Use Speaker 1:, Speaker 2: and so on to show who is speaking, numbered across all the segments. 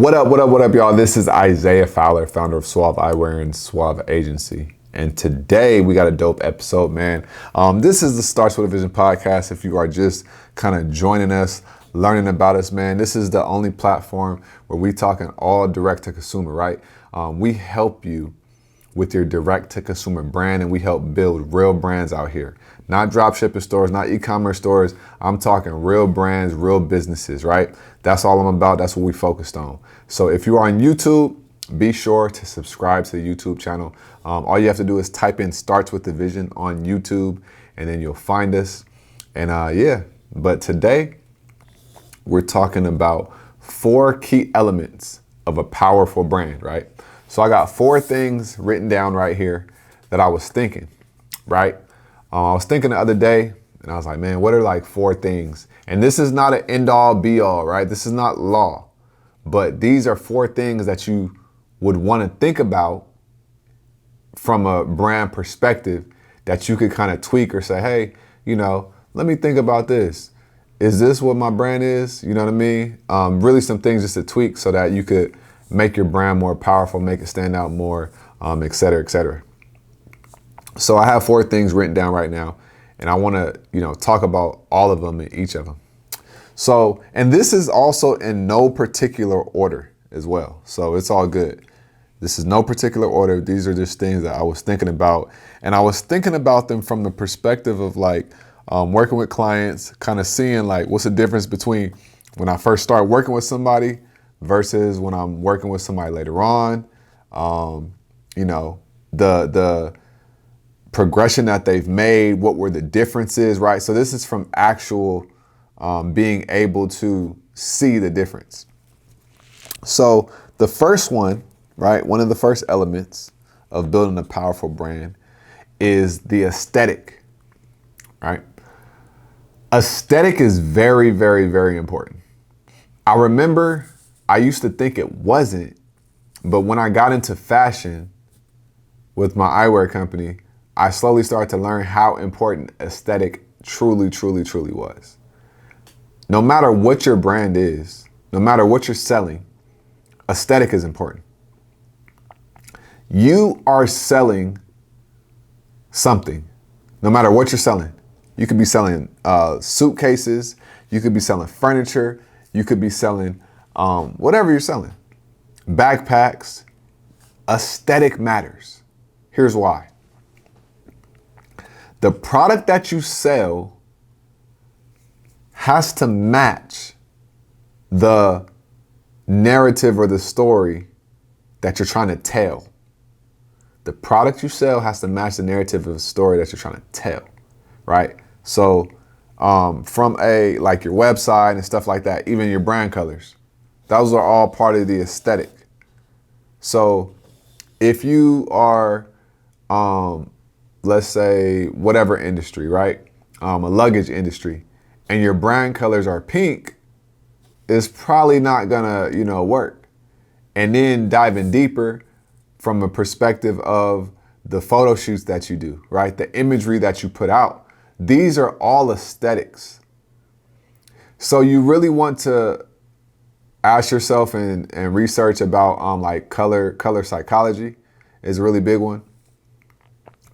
Speaker 1: What up, y'all? This is Isaiah Fowler, founder of SWAV Eyewear and SWAV Agency. And today we got a dope episode, man. This is the Starts With a Vision podcast. If you are just kind of joining us, learning about us, man, this is the only platform where we talking all direct to consumer, right? We help you with your direct to consumer brand, and we help build real brands out here. Not drop shipping stores, not e-commerce stores. I'm talking real brands, real businesses, right? That's all I'm about. That's what we focused on. So if you are on YouTube, be sure to subscribe to the YouTube channel. All you have to do is type in Starts With the Vision on YouTube, and then you'll find us. And but today we're talking about 4 key elements of a powerful brand, right? So I got 4 things written down right here that I was thinking, right? I was thinking the other day, and I was like, man, what are like 4 things? And this is not an end all be all, right? This is not law, but these are 4 things that you would want to think about from a brand perspective that you could kind of tweak or say, hey, let me think about this. Is this what my brand is? You know what I mean? Really some things just to tweak so that you could make your brand more powerful, make it stand out more, et cetera, et cetera. So I have 4 things written down right now, and I want to, talk about all of them and each of them. So, and this is also in no particular order as well. So it's all good. This is no particular order. These are just things that I was thinking about, and I was thinking about them from the perspective of like working with clients, kind of seeing like what's the difference between when I first start working with somebody versus when I'm working with somebody later on. The progression that they've made, what were the differences, right? So this is from actual being able to see the difference. So the first one, right, one of the first elements of building a powerful brand is the aesthetic, right? Aesthetic is very, very, very important. I remember I used to think it wasn't, but when I got into fashion with my eyewear company, I slowly started to learn how important aesthetic truly, truly, truly was. No matter what your brand is, no matter what you're selling, aesthetic is important. You are selling something, no matter what you're selling. You could be selling suitcases, you could be selling furniture, you could be selling whatever you're selling. Backpacks. Aesthetic matters. Here's why. The product that you sell has to match the narrative or the story that you're trying to tell. The product you sell has to match the narrative of the story that you're trying to tell, right? So from like your website and stuff like that, even your brand colors, those are all part of the aesthetic. So if you are, let's say whatever industry, right? A luggage industry, and your brand colors are pink, it's probably not gonna, work. And then diving deeper from a perspective of the photo shoots that you do, right? The imagery that you put out, these are all aesthetics. So you really want to ask yourself and research about like color psychology is a really big one.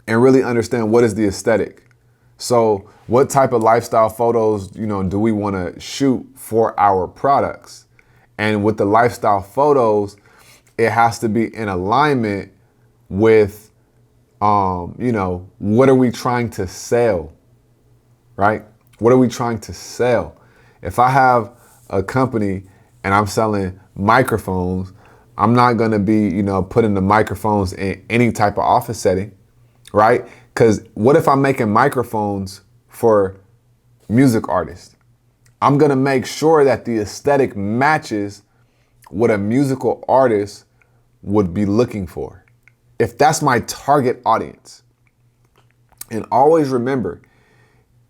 Speaker 1: And really understand what is the aesthetic. So what type of lifestyle photos, do we want to shoot for our products? And with the lifestyle photos, it has to be in alignment with, what are we trying to sell, right? What are we trying to sell? If I have a company and I'm selling microphones, I'm not going to be, putting the microphones in any type of office setting. Right? Because what if I'm making microphones for music artists? I'm going to make sure that the aesthetic matches what a musical artist would be looking for. If that's my target audience. And always remember,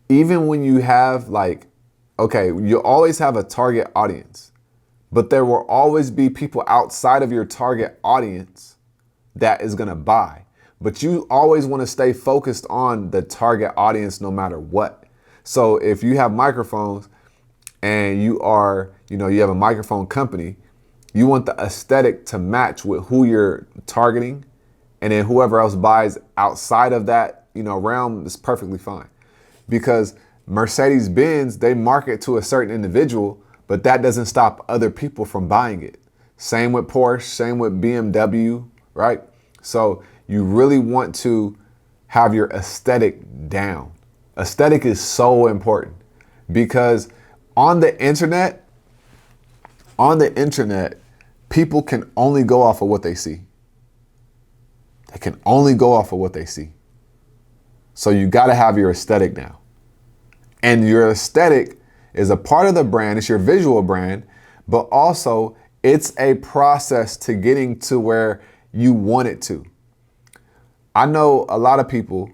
Speaker 1: even when you have you always have a target audience, but there will always be people outside of your target audience that is going to buy. But you always want to stay focused on the target audience no matter what. So if you have microphones and you are, you have a microphone company You want the aesthetic to match with who you're targeting, and then whoever else buys outside of that, realm is perfectly fine. Because Mercedes-Benz, they market to a certain individual, but that doesn't stop other people from buying it. Same with Porsche, same with BMW, right? So you really want to have your aesthetic down. Aesthetic is so important because on the internet, people can only go off of what they see. They can only go off of what they see. So you got to have your aesthetic down. And your aesthetic is a part of the brand. It's your visual brand, but also it's a process to getting to where you want it to. I know a lot of people,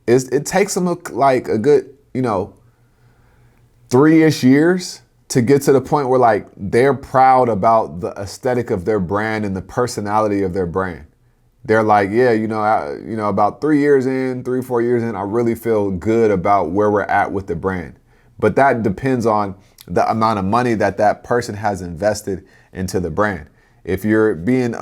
Speaker 1: it takes them like a good, 3-ish years to get to the point where like they're proud about the aesthetic of their brand and the personality of their brand. They're like, yeah, about 3 years in, 3-4 years in, I really feel good about where we're at with the brand. But that depends on the amount of money that person has invested into the brand. If you're being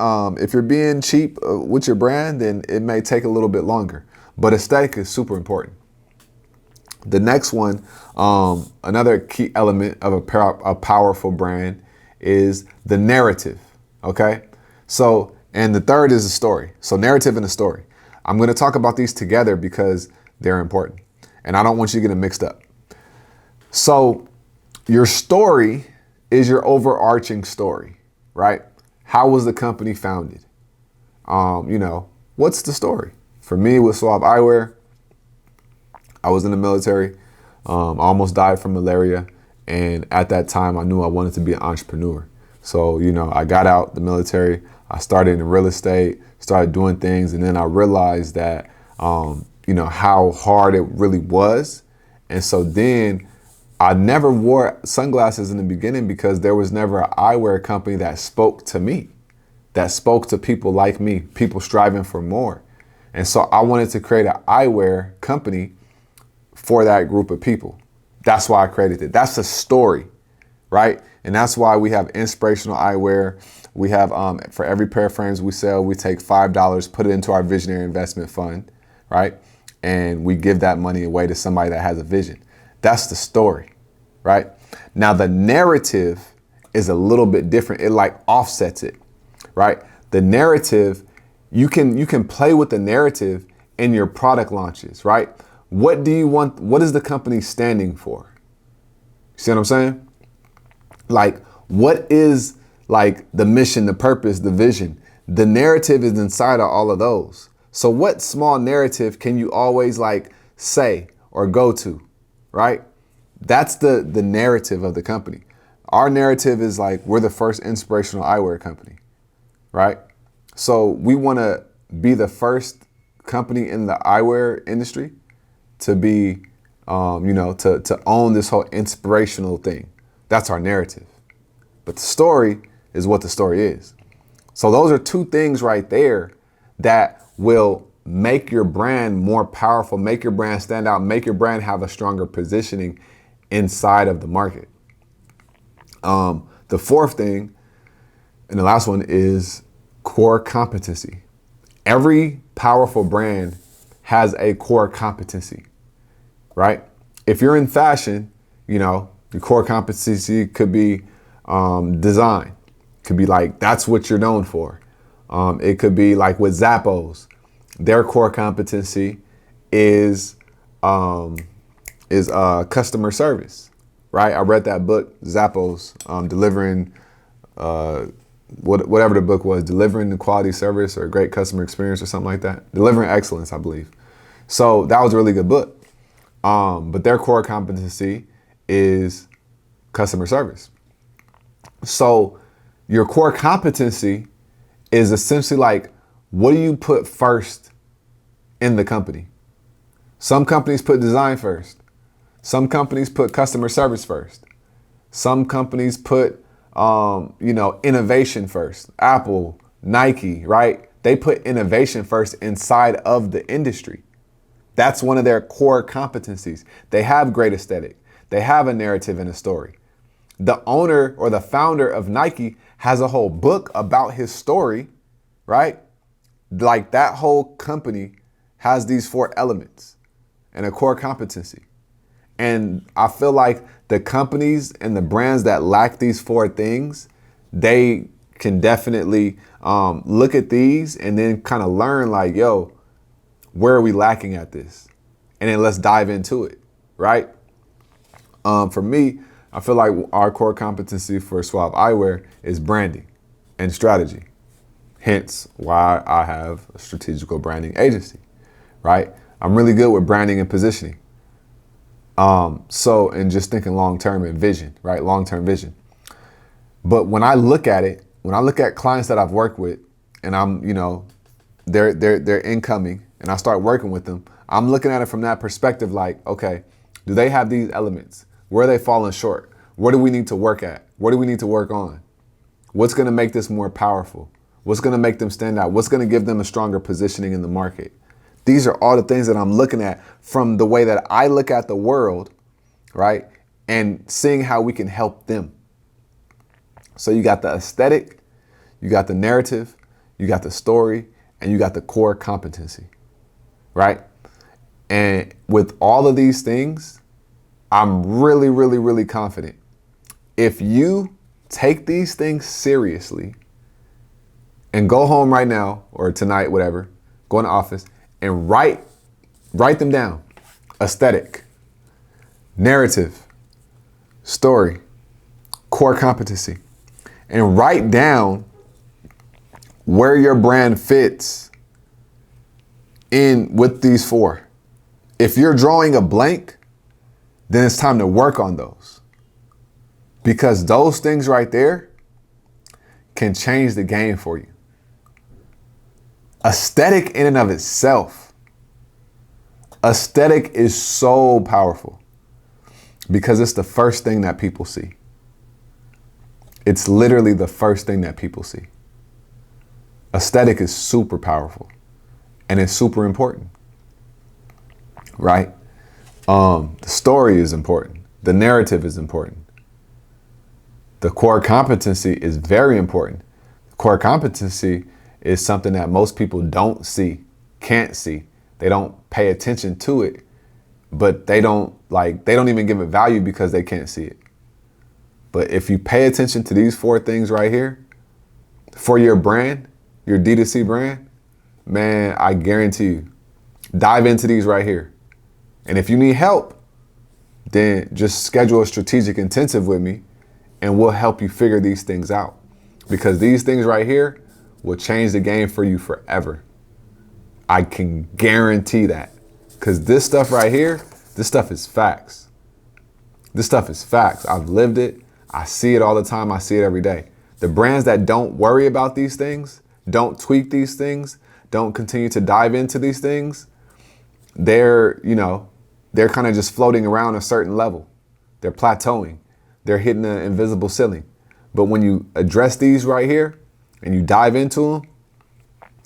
Speaker 1: cheap with your brand, then it may take a little bit longer. But aesthetic is super important. The next one, another key element of a powerful brand is the narrative. Okay, and the third is the story. So narrative and the story. I'm going to talk about these together because they're important, and I don't want you to get them mixed up. So your story is your overarching story, right? How was the company founded? What's the story? For me, with SWAV Eyewear, I was in the military. I almost died from malaria. And at that time, I knew I wanted to be an entrepreneur. So, I got out the military. I started in real estate, started doing things. And then I realized that, how hard it really was. And so then I never wore sunglasses in the beginning because there was never an eyewear company that spoke to me, that spoke to people like me, people striving for more. And so I wanted to create an eyewear company for that group of people. That's why I created it. That's a story, right? And that's why we have inspirational eyewear. We have, for every pair of frames we sell, we take $5, put it into our visionary investment fund, right? And we give that money away to somebody that has a vision. That's the story, right? Now the narrative is a little bit different. It like offsets it, right? The narrative, you can play with the narrative in your product launches, right? What do you want? What is the company standing for? See what I'm saying? Like, what is like the mission, the purpose, the vision? The narrative is inside of all of those. So what small narrative can you always like say or go to, right? That's the narrative of the company. Our narrative is like, we're the first inspirational eyewear company, right? So we want to be the first company in the eyewear industry to be, to own this whole inspirational thing. That's our narrative. But the story is what the story is. So those are two things right there that will make your brand more powerful, make your brand stand out, make your brand have a stronger positioning inside of the market. The fourth thing, and the last one, is core competency. Every powerful brand has a core competency, right? If you're in fashion, your core competency could be design. Could be like, that's what you're known for. It could be like with Zappos. Their core competency is customer service, right? I read that book, Zappos, delivering whatever the book was, delivering the quality service or a great customer experience or something like that. Delivering excellence, I believe. So that was a really good book. But their core competency is customer service. So your core competency is essentially like, what do you put first in the company? Some companies put design first. Some companies put customer service first. Some companies put, innovation first. Apple, Nike, right? They put innovation first inside of the industry. That's one of their core competencies. They have great aesthetic. They have a narrative and a story. The owner or the founder of Nike has a whole book about his story, right? Like that whole company has these 4 elements and a core competency. And I feel like the companies and the brands that lack these 4 things, they can definitely look at these and then kind of learn like, yo, where are we lacking at this? And then let's dive into it, right? For me, I feel like our core competency for SWAV Eyewear is branding and strategy. Hence why I have a strategical branding agency, right? I'm really good with branding and positioning. And just thinking long-term and vision, right? Long-term vision. But when I look at it, when I look at clients that I've worked with and I'm, they're incoming and I start working with them, I'm looking at it from that perspective like, okay, do they have these elements? Where are they falling short? What do we need to work at? What do we need to work on? What's going to make this more powerful? What's going to make them stand out? What's going to give them a stronger positioning in the market? These are all the things that I'm looking at from the way that I look at the world, right? And seeing how we can help them. So you got the aesthetic, you got the narrative, you got the story, and you got the core competency, right? And with all of these things, I'm really, really, really confident. If you take these things seriously and go home right now or tonight, whatever, go in the office and write them down. Aesthetic, narrative, story, core competency, and write down where your brand fits in with these 4. If you're drawing a blank, then it's time to work on those. Because those things right there can change the game for you. Aesthetic in and of itself. Aesthetic is so powerful because it's the first thing that people see. It's literally the first thing that people see. Aesthetic is super powerful and it's super important, right? The story is important. The narrative is important. The core competency is very important. Core competency is something that most people don't see, can't see. They don't pay attention to it, but they don't even give it value because they can't see it. But if you pay attention to these 4 things right here for your brand, your D2C brand, man, I guarantee you, dive into these right here. And if you need help, then just schedule a strategic intensive with me and we'll help you figure these things out. Because these things right here will change the game for you forever. I can guarantee that. Because this stuff right here, this stuff is facts. This stuff is facts. I've lived it. I see it all the time. I see it every day. The brands that don't worry about these things, don't tweak these things, don't continue to dive into these things, they're kind of just floating around a certain level. They're plateauing. They're hitting an invisible ceiling. But when you address these right here and you dive into them,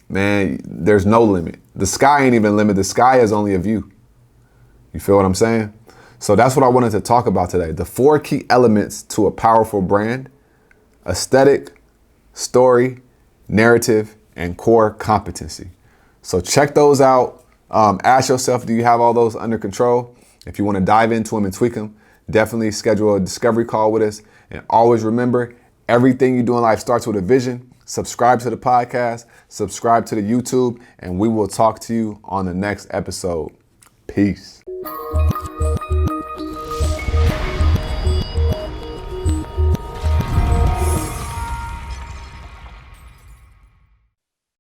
Speaker 1: man, there's no limit. The sky ain't even limit. The sky is only a view. You feel what I'm saying? So that's what I wanted to talk about today. The 4 key elements to a powerful brand: aesthetic, story, narrative, and core competency. So check those out. Ask yourself, do you have all those under control? If you want to dive into them and tweak them, definitely schedule a discovery call with us. And always remember, everything you do in life starts with a vision. Subscribe to the podcast, subscribe to the YouTube, and we will talk to you on the next episode. Peace.